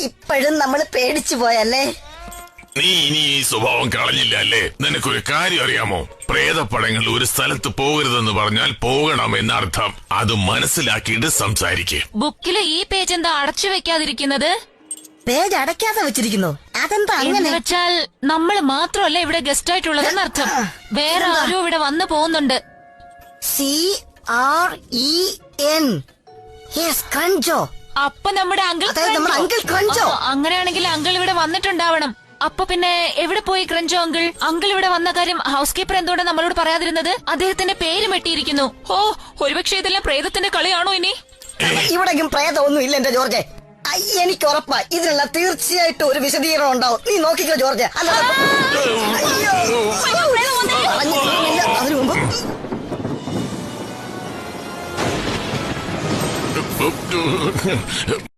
ഇപ്പോഴും നമ്മള് പേടിച്ചു പോയല്ലേ. നീ ഇനി ഈ സ്വഭാവം കളഞ്ഞില്ല അല്ലേ? നിനക്കൊരു കാര്യം അറിയാമോ? പ്രേതപ്പടങ്ങൾ ഒരു സ്ഥലത്ത് പോകരുതെന്ന് പറഞ്ഞാൽ പോകണം എന്നർത്ഥം. അത് മനസ്സിലാക്കിയിട്ട് സംസാരിക്കേ. ബുക്കില് ഈ പേജ് എന്താ അടച്ചു വെക്കാതിരിക്കുന്നത്? പേജ് അടയ്ക്കാതെ വെച്ചിരിക്കുന്നു. അതെന്താ അങ്ങനെ? വെച്ചാൽ നമ്മൾ മാത്രമല്ല ഇവിടെ ഗസ്റ്റ് ആയിട്ടുള്ളതെന്നർത്ഥം. വേറെ ആരും ഇവിടെ വന്നു പോകുന്നുണ്ട്. CREN. ക്രഞ്ചോ. അപ്പൊ നമ്മുടെ അങ്കിൾ ക്രഞ്ചോ. അങ്ങനെയാണെങ്കിൽ അങ്കിൾ ഇവിടെ വന്നിട്ടുണ്ടാവണം. അപ്പൊ പിന്നെ എവിടെ പോയി ക്രഞ്ചോ അങ്കിൾ? അങ്കിൾ ഇവിടെ വന്ന കാര്യം ഹൗസ് കീപ്പർ എന്തുകൊണ്ട് നമ്മളോട് പറയാതിരുന്നത്? അദ്ദേഹത്തിന്റെ പേര് മെട്ടിയിരിക്കുന്നു. ഓ, ഒരുപക്ഷെ ഇതെല്ലാം പ്രേതത്തിന്റെ കളിയാണോ ഇനി? ഇവിടെയും പ്രേതമൊന്നും ഇല്ല എന്റെ ജോർജ്. എനിക്ക് ഉറപ്പാ ഇതിനുള്ള തീർച്ചയായിട്ടും ഒരു വിശദീകരണം ഉണ്ടാവും. നീ നോക്കിക്കോ ജോർജ്. അതിനു മുമ്പ്